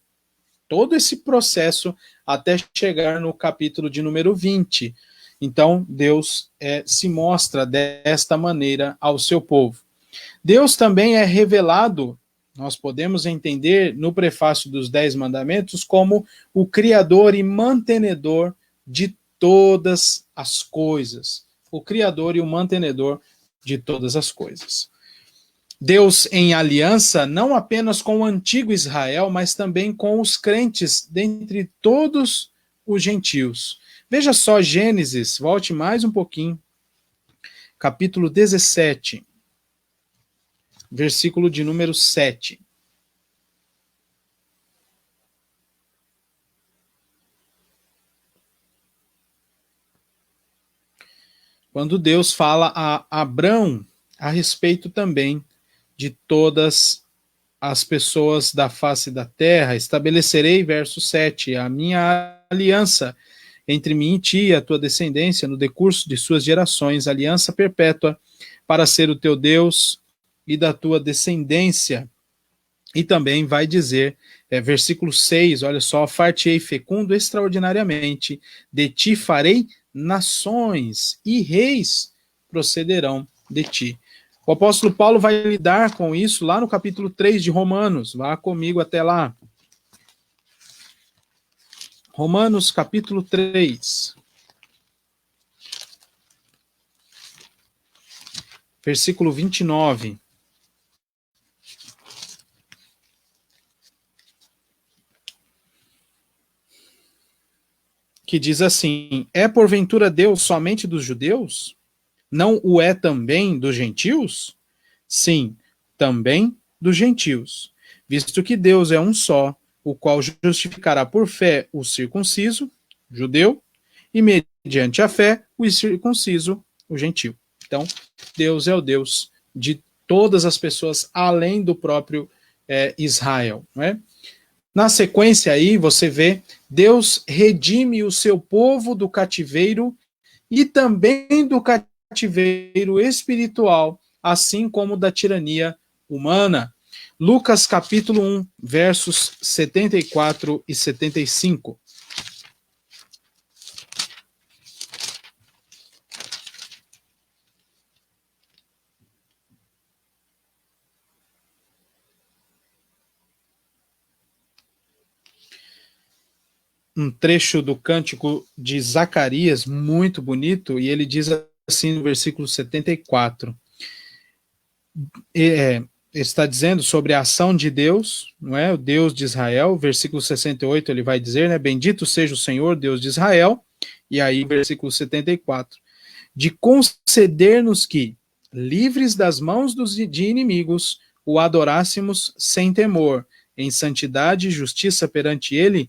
todo esse processo até chegar no capítulo de número 20. Então, Deus se mostra desta maneira ao seu povo. Deus também é revelado Nós podemos entender no prefácio dos 10 mandamentos como o criador e mantenedor de todas as coisas. O criador e o mantenedor de todas as coisas. Deus em aliança não apenas com o antigo Israel, mas também com os crentes dentre todos os gentios. Veja só Gênesis, volte mais um pouquinho, capítulo 17, versículo de número 7. Quando Deus fala a Abrão a respeito também de todas as pessoas da face da terra, estabelecerei, verso 7, a minha aliança entre mim e ti, a tua descendência, no decurso de suas gerações, aliança perpétua, para ser o teu Deus e da tua descendência. E também vai dizer, versículo 6, olha só, far-te-ei fecundo extraordinariamente, de ti farei nações, e reis procederão de ti. O apóstolo Paulo vai lidar com isso lá no capítulo 3 de Romanos. Vá comigo até lá. Romanos, capítulo 3. Versículo 29. Que diz assim: é porventura Deus somente dos judeus? Não o é também dos gentios? Sim, também dos gentios. Visto que Deus é um só, o qual justificará por fé o circunciso, judeu, e mediante a fé o incircunciso, o gentio. Então, Deus é o Deus de todas as pessoas, além do próprio Israel. Não é? Na sequência aí, você vê, Deus redime o seu povo do cativeiro e também do cativeiro espiritual, assim como da tirania humana. Lucas capítulo 1, versos 74 e 75. Um trecho do cântico de Zacarias, muito bonito, e ele diz assim no versículo 74. Está dizendo sobre a ação de Deus, não é? O Deus de Israel, versículo 68, ele vai dizer, né? Bendito seja o Senhor, Deus de Israel, e aí, versículo 74, de conceder-nos que, livres das mãos de inimigos, o adorássemos sem temor, em santidade e justiça perante ele,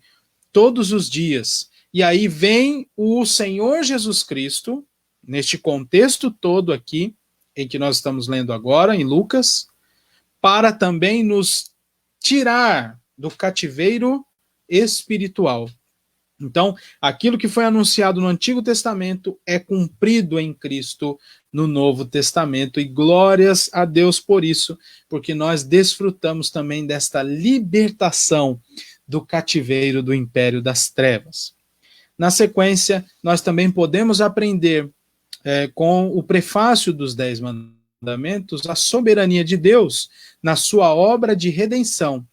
todos os dias. E aí vem o Senhor Jesus Cristo, neste contexto todo aqui, em que nós estamos lendo agora, em Lucas, para também nos tirar do cativeiro espiritual. Então, aquilo que foi anunciado no Antigo Testamento é cumprido em Cristo no Novo Testamento, e glórias a Deus por isso, porque nós desfrutamos também desta libertação do cativeiro do império das trevas. Na sequência, nós também podemos aprender com o prefácio dos 10 Mandamentos a soberania de Deus na sua obra de redenção.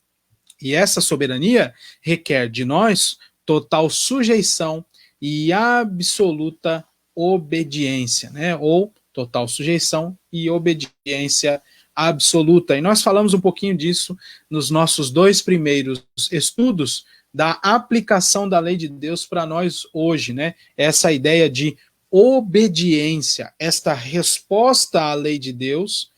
E essa soberania requer de nós total sujeição e absoluta obediência, né? Ou total sujeição e obediência absoluta. E nós falamos um pouquinho disso nos nossos 2 primeiros estudos da aplicação da lei de Deus para nós hoje, né? Essa ideia de obediência, esta resposta à lei de Deus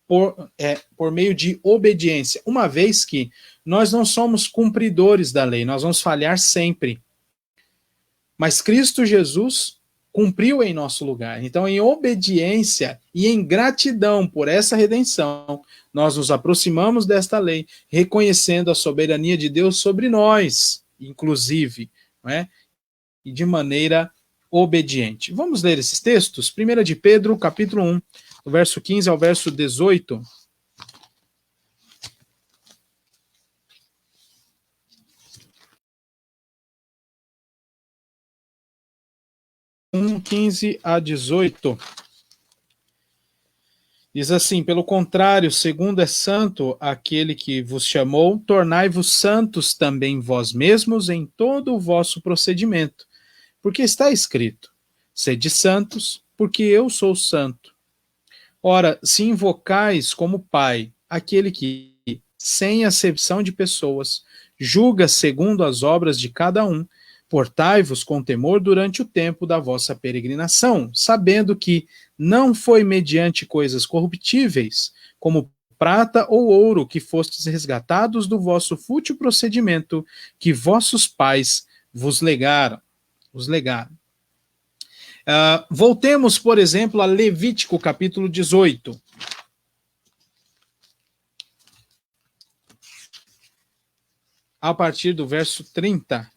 por meio de obediência, uma vez que nós não somos cumpridores da lei, nós vamos falhar sempre. Mas Cristo Jesus cumpriu em nosso lugar. Então, em obediência e em gratidão por essa redenção, nós nos aproximamos desta lei, reconhecendo a soberania de Deus sobre nós, inclusive, não é? E de maneira obediente. Vamos ler esses textos? 1 de Pedro, capítulo 1, do verso 15 ao verso 18. 1, 15 a 18. Diz assim: pelo contrário, segundo é santo aquele que vos chamou, tornai-vos santos também vós mesmos em todo o vosso procedimento. Porque está escrito: sede santos, porque eu sou santo. Ora, se invocais como Pai aquele que, sem acepção de pessoas, julga segundo as obras de cada um, portai-vos com temor durante o tempo da vossa peregrinação, sabendo que não foi mediante coisas corruptíveis, como prata ou ouro, que fostes resgatados do vosso fútil procedimento que vossos pais vos legaram. Voltemos, por exemplo, a Levítico, capítulo 18. A partir do verso 30.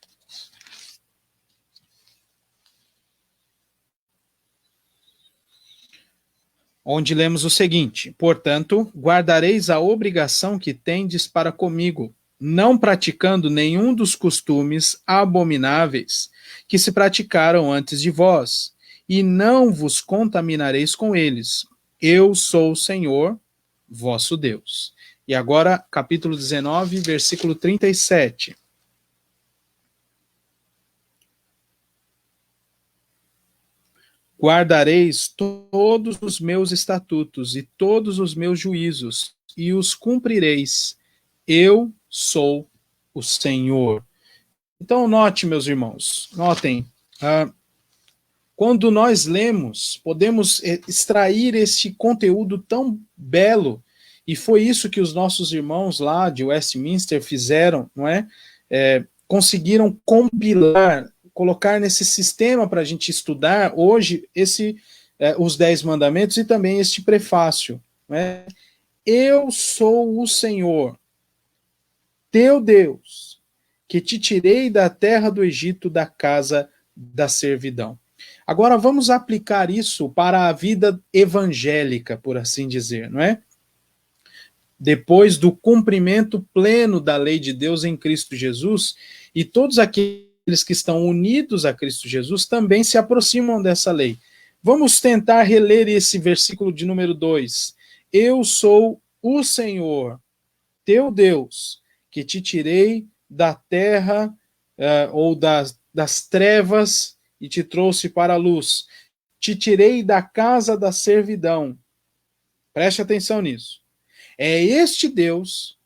Onde lemos o seguinte: portanto, guardareis a obrigação que tendes para comigo, não praticando nenhum dos costumes abomináveis que se praticaram antes de vós, e não vos contaminareis com eles. Eu sou o Senhor, vosso Deus. E agora, capítulo 19, versículo 37. Guardareis todos os meus estatutos e todos os meus juízos, e os cumprireis. Eu sou o Senhor. Então, note, meus irmãos, notem, quando nós lemos, podemos extrair este conteúdo tão belo, e foi isso que os nossos irmãos lá de Westminster fizeram, não é? Conseguiram compilar, colocar nesse sistema para a gente estudar hoje os 10 mandamentos e também este prefácio. Né? Eu sou o Senhor, teu Deus, que te tirei da terra do Egito, da casa da servidão. Agora vamos aplicar isso para a vida evangélica, por assim dizer, não é? Depois do cumprimento pleno da lei de Deus em Cristo Jesus, e todos aqueles que estão unidos a Cristo Jesus também se aproximam dessa lei. Vamos tentar reler esse versículo de número 2. Eu sou o Senhor, teu Deus, que te tirei da terra ou das trevas e te trouxe para a luz. Te tirei da casa da servidão. Preste atenção nisso. É este Deus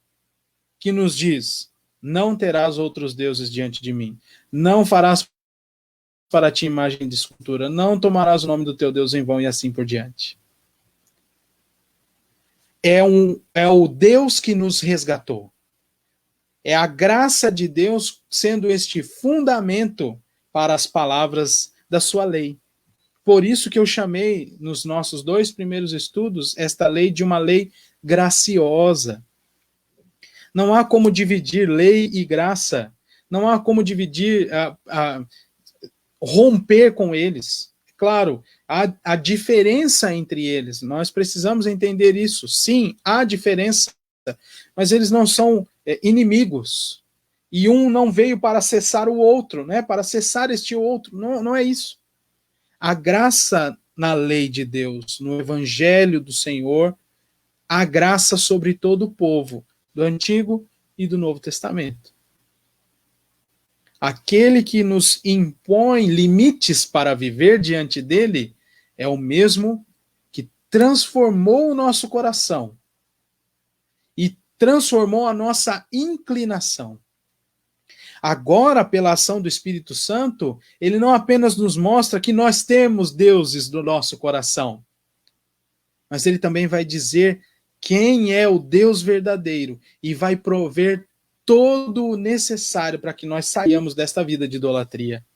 que nos diz: não terás outros deuses diante de mim, não farás para ti imagem de escultura, não tomarás o nome do teu Deus em vão, e assim por diante. É o Deus que nos resgatou. É a graça de Deus sendo este fundamento para as palavras da sua lei. Por isso que eu chamei, nos nossos 2 primeiros estudos, esta lei de uma lei graciosa. Não há como dividir lei e graça. Não há como dividir, romper com eles. Claro, há diferença entre eles. Nós precisamos entender isso. Sim, há diferença, mas eles não são inimigos. E um não veio para cessar o outro, né? Para cessar este outro. Não, não é isso. A graça na lei de Deus, no evangelho do Senhor, há graça sobre todo o povo, do Antigo e do Novo Testamento. Aquele que nos impõe limites para viver diante dele é o mesmo que transformou o nosso coração e transformou a nossa inclinação. Agora, pela ação do Espírito Santo, ele não apenas nos mostra que nós temos deuses no nosso coração, mas ele também vai dizer quem é o Deus verdadeiro e vai prover todo o necessário para que nós saiamos desta vida de idolatria.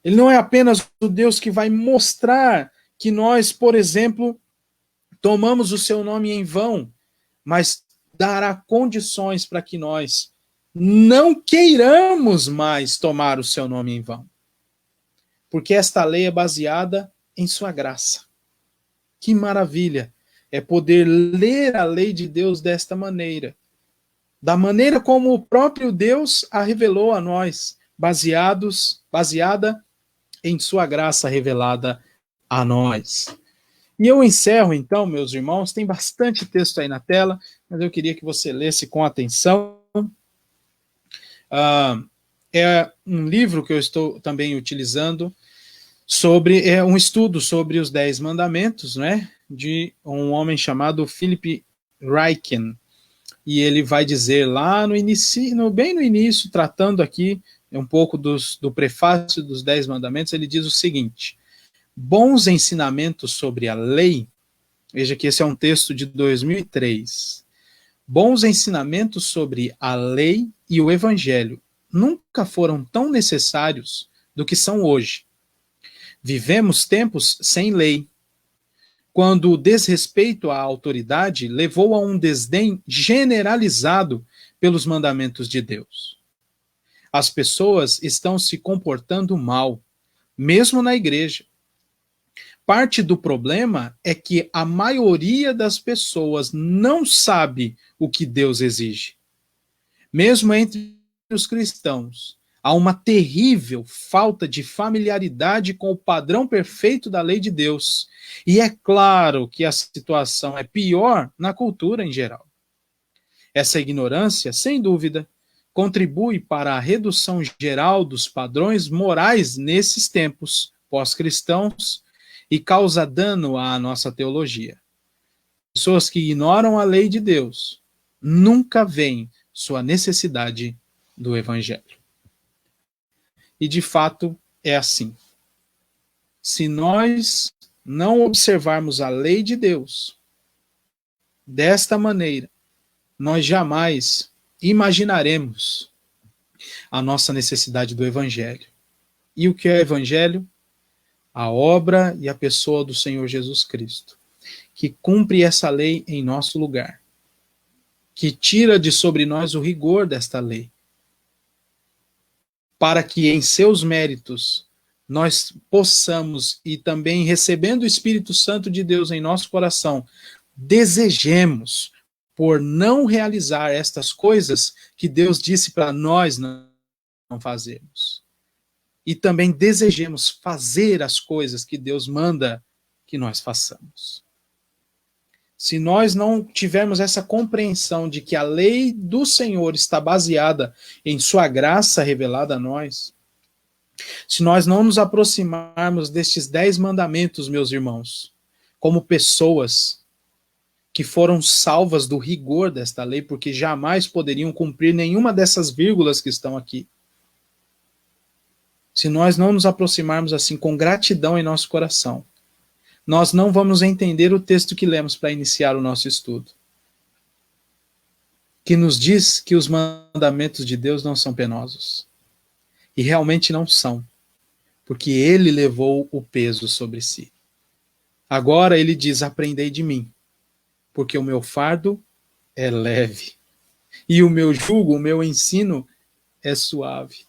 Ele não é apenas o Deus que vai mostrar que nós, por exemplo, tomamos o seu nome em vão, mas dará condições para que nós não queiramos mais tomar o seu nome em vão. Porque esta lei é baseada em sua graça. Que maravilha é poder ler a lei de Deus desta maneira. Da maneira como o próprio Deus a revelou a nós, baseada em sua graça revelada a nós. E eu encerro, então, meus irmãos, tem bastante texto aí na tela, mas eu queria que você lesse com atenção. É um livro que eu estou também utilizando sobre um estudo sobre os 10 mandamentos, né, de um homem chamado Philip Ryken. E ele vai dizer lá no início, bem no início, tratando aqui um pouco do prefácio dos 10 mandamentos, ele diz o seguinte: bons ensinamentos sobre a lei, veja que esse é um texto de 2003, bons ensinamentos sobre a lei e o evangelho nunca foram tão necessários do que são hoje. Vivemos tempos sem lei, quando o desrespeito à autoridade levou a um desdém generalizado pelos mandamentos de Deus. As pessoas estão se comportando mal, mesmo na igreja. Parte do problema é que a maioria das pessoas não sabe o que Deus exige. Mesmo entre os cristãos, há uma terrível falta de familiaridade com o padrão perfeito da lei de Deus. E é claro que a situação é pior na cultura em geral. Essa ignorância, sem dúvida, contribui para a redução geral dos padrões morais nesses tempos pós-cristãos e causa dano à nossa teologia. Pessoas que ignoram a lei de Deus nunca veem sua necessidade do evangelho. E de fato é assim. Se nós não observarmos a lei de Deus desta maneira, nós jamais imaginaremos a nossa necessidade do evangelho. E o que é o evangelho? A obra e a pessoa do Senhor Jesus Cristo, que cumpre essa lei em nosso lugar, que tira de sobre nós o rigor desta lei, para que em seus méritos nós possamos, e também recebendo o Espírito Santo de Deus em nosso coração, desejemos por não realizar estas coisas que Deus disse para nós não fazermos. E também desejemos fazer as coisas que Deus manda que nós façamos. Se nós não tivermos essa compreensão de que a lei do Senhor está baseada em sua graça revelada a nós, se nós não nos aproximarmos destes 10 mandamentos, meus irmãos, como pessoas que foram salvas do rigor desta lei, porque jamais poderiam cumprir nenhuma dessas vírgulas que estão aqui. Se nós não nos aproximarmos assim com gratidão em nosso coração, nós não vamos entender o texto que lemos para iniciar o nosso estudo, que nos diz que os mandamentos de Deus não são penosos. E realmente não são, porque ele levou o peso sobre si. Agora ele diz: aprendei de mim, porque o meu fardo é leve, e o meu jugo, o meu ensino é suave.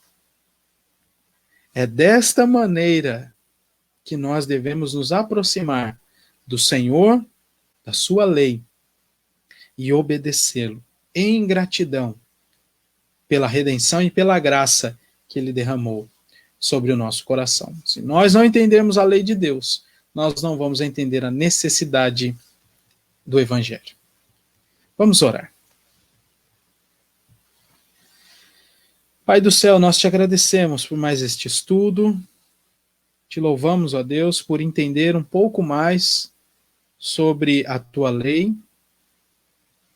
É desta maneira que nós devemos nos aproximar do Senhor, da sua lei, e obedecê-lo em gratidão pela redenção e pela graça que ele derramou sobre o nosso coração. Se nós não entendermos a lei de Deus, nós não vamos entender a necessidade do evangelho. Vamos orar. Pai do céu, nós te agradecemos por mais este estudo. Te louvamos, ó Deus, por entender um pouco mais sobre a tua lei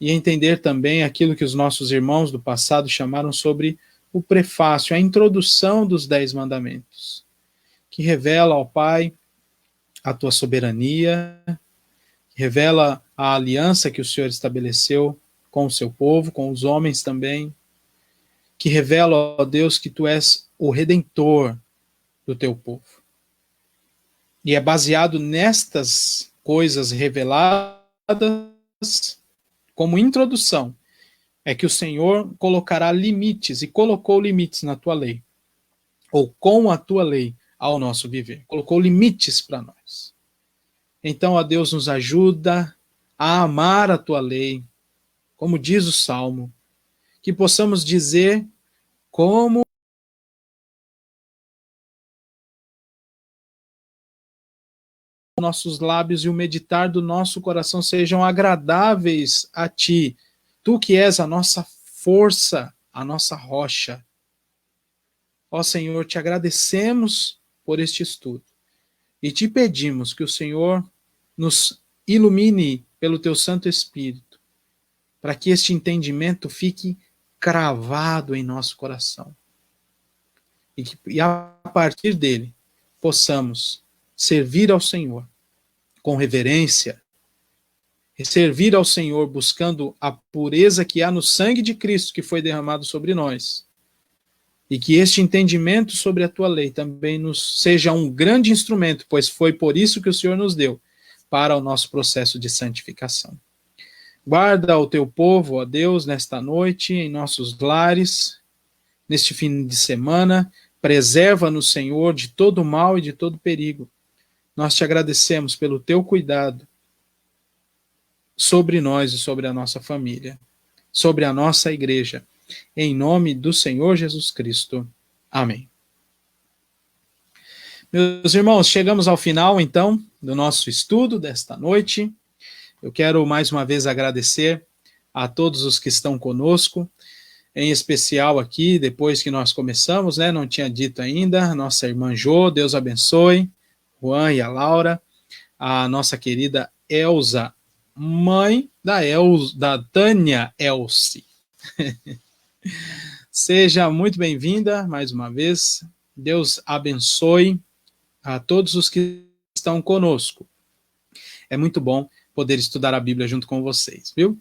e entender também aquilo que os nossos irmãos do passado chamaram sobre o prefácio, a introdução dos 10 mandamentos, que revela ao Pai a tua soberania, revela a aliança que o Senhor estabeleceu com o seu povo, com os homens também, que revela, ó Deus, que tu és o redentor do teu povo. E é baseado nestas coisas reveladas, como introdução, é que o Senhor colocará limites, e colocou limites na tua lei, ou com a tua lei, ao nosso viver. Colocou limites para nós. Então, ó Deus, nos ajuda a amar a tua lei, como diz o Salmo, que possamos dizer como nossos lábios e o meditar do nosso coração sejam agradáveis a Ti, Tu que és a nossa força, a nossa rocha. Ó Senhor, te agradecemos por este estudo e te pedimos que o Senhor nos ilumine pelo Teu Santo Espírito, para que este entendimento fique cravado em nosso coração e a partir dele possamos servir ao Senhor com reverência, e servir ao Senhor buscando a pureza que há no sangue de Cristo que foi derramado sobre nós. E que este entendimento sobre a tua lei também nos seja um grande instrumento, pois foi por isso que o Senhor nos deu, para o nosso processo de santificação. Guarda o teu povo, ó Deus, nesta noite, em nossos lares, neste fim de semana. Preserva-nos, Senhor, de todo mal e de todo perigo. Nós te agradecemos pelo teu cuidado sobre nós e sobre a nossa família, sobre a nossa igreja. Em nome do Senhor Jesus Cristo. Amém. Meus irmãos, chegamos ao final, então, do nosso estudo desta noite. Eu quero mais uma vez agradecer a todos os que estão conosco, em especial aqui, depois que nós começamos, né? Não tinha dito ainda, a nossa irmã Jô, Deus abençoe, Juan e a Laura, a nossa querida Elza, mãe da Tânia Elce. Seja muito bem-vinda mais uma vez. Deus abençoe a todos os que estão conosco. É muito bom poder estudar a Bíblia junto com vocês, viu?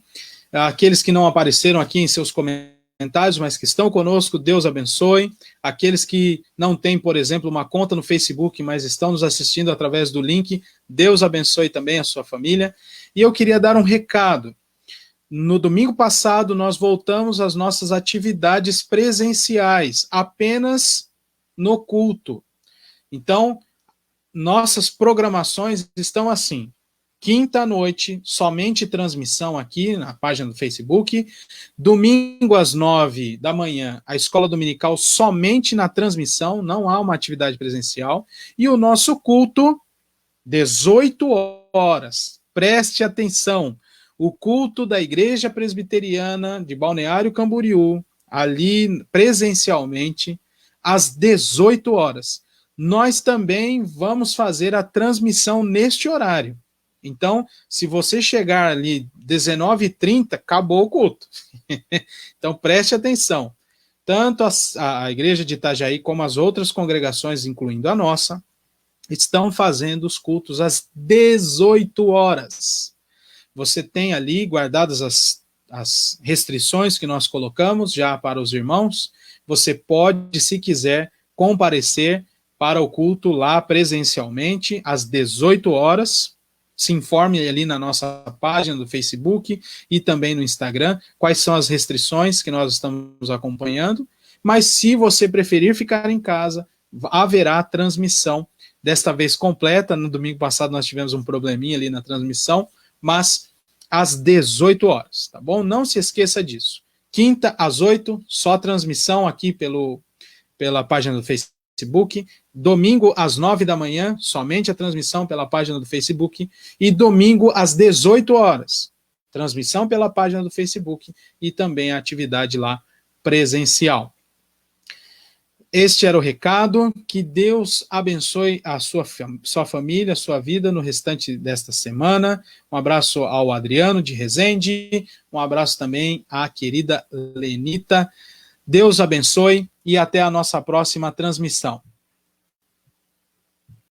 Aqueles que não apareceram aqui em seus comentários, mas que estão conosco, Deus abençoe. Aqueles que não têm, por exemplo, uma conta no Facebook, mas estão nos assistindo através do link, Deus abençoe também a sua família. E eu queria dar um recado. No domingo passado, nós voltamos às nossas atividades presenciais, apenas no culto. Então, nossas programações estão assim. Quinta-noite, somente transmissão aqui na página do Facebook. Domingo, às 9 da manhã, a escola dominical somente na transmissão, não há uma atividade presencial. E o nosso culto, 18 horas. Preste atenção. O culto da Igreja Presbiteriana de Balneário Camboriú, ali presencialmente, às 18 horas. Nós também vamos fazer a transmissão neste horário. Então, se você chegar ali 19h30, acabou o culto. Então, preste atenção. Tanto a Igreja de Itajaí como as outras congregações, incluindo a nossa, estão fazendo os cultos às 18 horas. Você tem ali guardadas as restrições que nós colocamos já para os irmãos. Você pode, se quiser, comparecer para o culto lá presencialmente às 18 horas. Se informe ali na nossa página do Facebook e também no Instagram quais são as restrições que nós estamos acompanhando. Mas se você preferir ficar em casa, haverá transmissão, desta vez completa. No domingo passado nós tivemos um probleminha ali na transmissão, mas às 18 horas, tá bom? Não se esqueça disso. Quinta, às 8, só transmissão aqui pela página do Facebook. Domingo, às 9 da manhã, somente a transmissão pela página do Facebook. E domingo, às 18 horas, transmissão pela página do Facebook e também a atividade lá presencial. Este era o recado. Que Deus abençoe a sua família, a sua vida no restante desta semana. Um abraço ao Adriano de Resende, um abraço também à querida Lenita. Deus abençoe e até a nossa próxima transmissão.